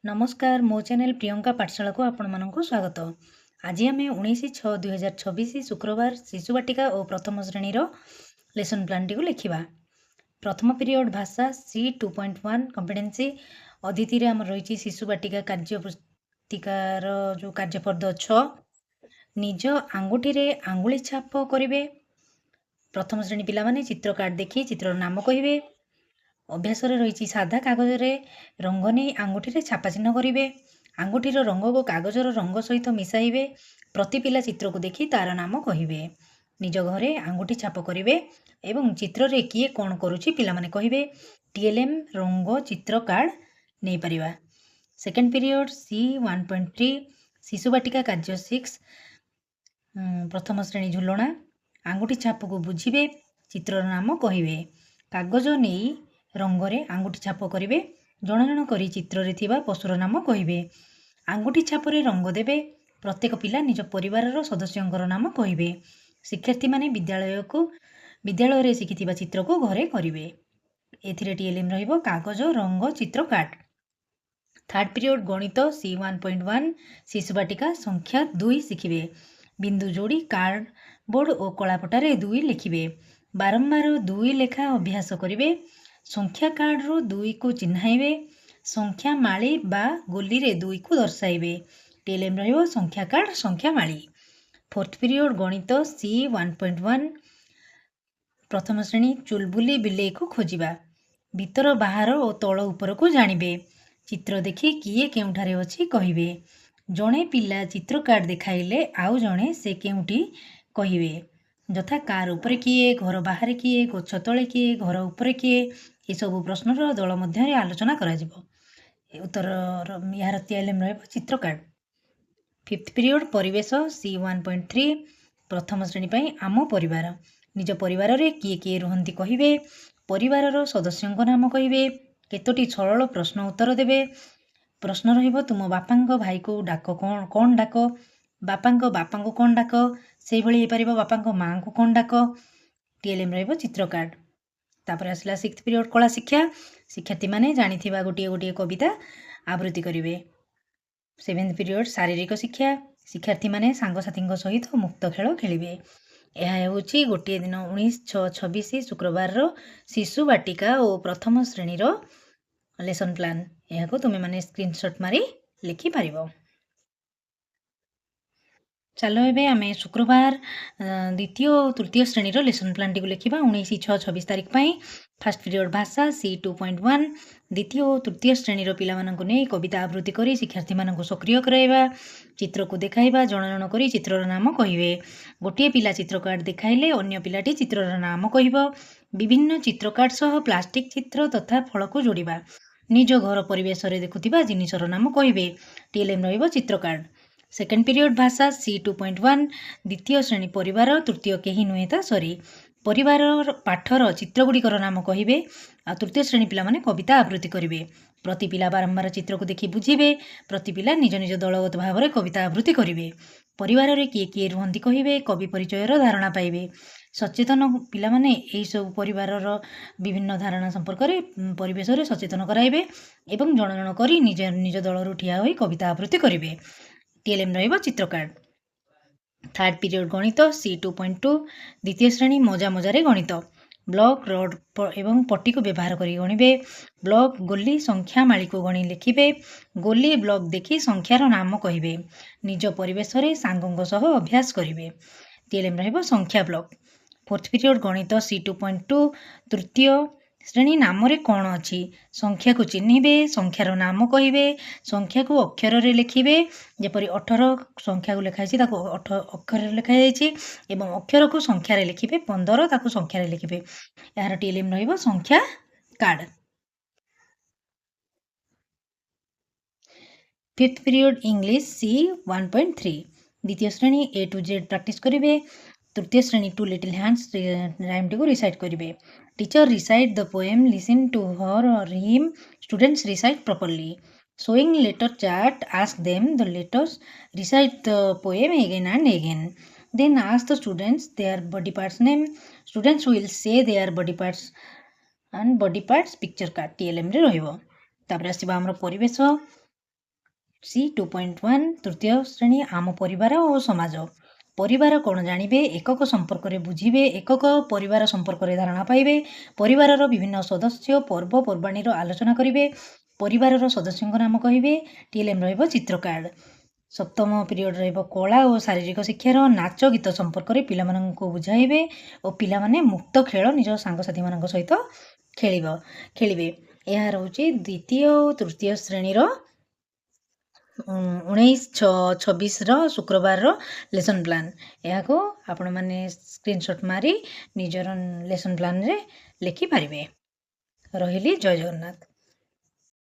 नमस्कार मो चैनल प्रियंका पाठशाला को आपण मानक स्वागत। आज आम 19/6/2026 शुक्रवार शिशु बाटिका और प्रथम श्रेणी लेसन प्लान टी लिखा। प्रथम पीरियड भाषा C2.1 कॉम्पिटेंसी अदिति आम रही शिशु बाटिका कार्य पुस्तिकार जो कार्यपद 6 निज आंगुठी रे आंगुली छाप करेंगे। प्रथम श्रेणी पिला माने चित्र कार्ड देखी चित्र नाम कहे। अभ्यास रही साधा कागज रे रंग नहीं आंगुठी रे छापा चिन्ह करेंगे। आंगुठीर रंग को कागजर रंग सहित मिसाइबे। प्रति पिला चित्र को देखी तार नाम कहे। निज घरे आंगुठी छाप करेंगे एवं चित्र रे किए कौन करुछि पिला माने कहिबे। TLM रंग चित्र कार्ड नहीं पारिबा। सेकेंड पीरियड C1.3 शिशु बाटिका कार्य 6 प्रथम श्रेणी झुलना आंगुठी छाप को बुझिबे। चित्र नाम कहिबे। कागज नहीं रंगरे आंगुठी छाप करेंगे। जन जन करी चित्र रे थिबा पशुर नाम कहिबे। आंगुठी छापरे रंग देबे। प्रत्येक पिला निज परिवार सदस्यंकर नाम कहिबे। शिक्षार्थी माने विद्यालय रे शिखिथिबा चित्र को घरे करिवे। एथिरे TLM रहिबो कागज रंग चित्र कार्ड। थर्ड पीरियड गणित C1.1 शिशु बाटिका संख्या 2 शिखिबे। बिंदु जोड़ी कार्ड बोर्ड और कलापटारे 2 लिखिबे। बारंबार 2 लेखा अभ्यास करिवे। संख्या कार्ड रो 2 को चिन्हाइबे। संख्या माली बा गोली रे 2 को दर्शाइबे। TLM रहिबो संख्या कार्ड संख्या माली। फोर्थ पीरियड गणित C1.1 प्रथम श्रेणी चुलबुली बिलेई को खोजिबा। भीतर बाहर और तल ऊपर को जानिबे। चित्र देखि किए केउठारे अछि कहिबे। जणे पिला चित्र कार्ड देखाइले आउ जणे से केउठी कहिबे। यथा कार ऊपर किए, घर बाहर किए, गछ तले किए, घर ऊपर किए, ये सब प्रश्नर दल मध्य आलोचना करा जिवो। उत्तर यार TLM रहबो चित्र कार्ड। फिफ्थ पीरियड परिवेश C1.3 प्रथम श्रेणी पई आम परिवार। निज परिवार रे किए किए रुहंती कहिबे। परिवार सदस्यंक नाम कहिबे। केतोटी सरल प्रश्न उत्तर देबे। प्रश्न रहिबो तुम बापांक भाई को डाक कौन डाक, बापांक बापा को कौन डाक, से भली पारिबो बापांक मां को कौन डाक। TLM रहिबो चित्र कार्ड। तापर आसला सिक्स्थ पीरियड कला शिक्षा। शिक्षार्थी माने जानिथिबा गोटे गोटे कविता आवृत्ति करिवे। सेवेंथ पीरियड शारीरिक शिक्षा। शिक्षार्थी माने सांगसाथी सहित मुक्त खेल खेलिवे। यह हेउछि गोटे दिन 19/6/26 शुक्रवार शिशु बाटिका और प्रथम श्रेणी लेसन प्लान। यह तुम मैंने स्क्रीनशॉट मारी लिखि पारिबो। चलो एबे आमे शुक्रवार द्वितीय और तृतीय श्रेणी लेसन प्लान टी लिखा 19/6/26 तारीख पाई। फास्ट पीरियड भाषा C2.1 द्वितीय और तृतीय श्रेणी पिला मानकु नै कविता आवृत्ति करी शिक्षार्थी मानकु सक्रिय कराइबा। चित्र को देखाइबा। जन जन करी चित्रर नाम कहिबे। गोटे पिला चित्र कार्ड देखाइले अन्य पिलाटी चित्रर नाम कहिबो। विभिन्न चित्र कार्ड सह प्लास्टिक चित्र तथा फल को जोड़िबा। निज घर परिवेश रे देखुथिबा जिनिसर नाम कहिबे। TLM रहिबो चित्र कार्ड। सेकेंड पीरियड भाषा C2.1 द्वितीय श्रेणी परिवार तृतीय केही नुहे ता सरी। परिवार पाठर चित्रगुड़िकर नाम कहिबे। आ तृतीय श्रेणी पिला माने कविता आवृत्ति करिवे। प्रति पिला बारंबार चित्र को देखि बुझिबे। प्रति पिला निज निज दलगत भाव रे कविता आवृत्ति करिवे। परिवार रे किए किए रुहंती कहिबे। कवि परिचयर धारणा पाइबे। सचेतन पिला माने एई सब परिवार विभिन्न धारणा संपर्क रे परिवेश रे सचेतन कराइबे एवं जन जन करी निज निज दल रु ठिया होई कविता आवृत्ति करिवे। TLM रहिबो चित्र कार्ड। थर्ड पीरियड गणित C2.2 द्वितीय श्रेणी मजा मजारे गणित। ब्लॉक रड एवं पट्टी को व्यवहार करी गणिबे। ब्लॉक गोली संख्या माली को गणी लिखिबे। गोली ब्लॉक देखि संख्यार नाम कहिबे। निज परिवेश रे सांगंग सह अभ्यास करिवे। TLM रहिबो संख्या ब्लॉक। फोर्थ पीरियड गणित C2.2 तृतीय श्रेणी नाम रे कौन अच्छी। संख्या को चिन्हिबे। संख्यार नाम कहिबे। संख्या को अक्षर रे लिखिबे। जेपरि 18 संख्या को लिखाई ताको अक्षर रे लिखा जाइछि एवं अक्षर को संख्या रे लिखिबे। 15 ताको संख्या रे लिखिबे। यार TLM रहिबो संख्या card. Fifth period English C1.3 द्वितीय श्रेणी A to Z प्रैक्टिस करिवे। तृतीय श्रेणी टू लिटिल हैंड्स राइम टी को रिसाइट करिवे। Teacher recite the poem listen to her or him students recite properly. Showing letter chart, ask them the letters, recite the poem again and again. Then ask the students their body parts name. Students will say their body parts and body parts picture card TLM रे रहिबो। तापर आसीबा हमर परिवेश C 2.1 ତୃତୀୟ ଶ୍ରେଣୀ ଆମ ପରିବାର ଓ ସମାଜ। ପରିବାର କ'ଣ ଜାଣିବେ, ଏକକ ସମ୍ପର୍କରେ ବୁଝିବେ, ଏକକ ପରିବାର ସମ୍ପର୍କରେ ଧାରଣା ପାଇବେ, ପରିବାରର ବିଭିନ୍ନ ସଦସ୍ୟ ପର୍ବପର୍ବାଣୀର ଆଲୋଚନା କରିବେ, ପରିବାରର ସଦସ୍ୟଙ୍କ ନାମ କହିବେ। TLM ରହିବ ଚିତ୍ର କାର୍ଡ଼। ସପ୍ତମ ପିରିୟଡ଼ ରହିବ କଳା ଓ ଶାରୀରିକ ଶିକ୍ଷାର ନାଚ ଗୀତ ସମ୍ପର୍କରେ ପିଲାମାନଙ୍କୁ ବୁଝାଇବେ ଓ ପିଲାମାନେ ମୁକ୍ତ ଖେଳ ନିଜ ସାଙ୍ଗସାଥିମାନଙ୍କ ସହିତ ଖେଳିବେ। ଏହା ରହୁଛି ଦ୍ୱିତୀୟ ଓ ତୃତୀୟ ଶ୍ରେଣୀର 19-26ର ଶୁକ୍ରବାରର ଲେସନ୍ ପ୍ଲାନ୍। ଏହାକୁ ଆପଣମାନେ ସ୍କ୍ରିନଶଟ୍ ମାରି ନିଜର ଲେସନ୍ ପ୍ଲାନ୍ରେ ଲେଖିପାରିବେ। ରହିଲି, ଜୟ ଜଗନ୍ନାଥ।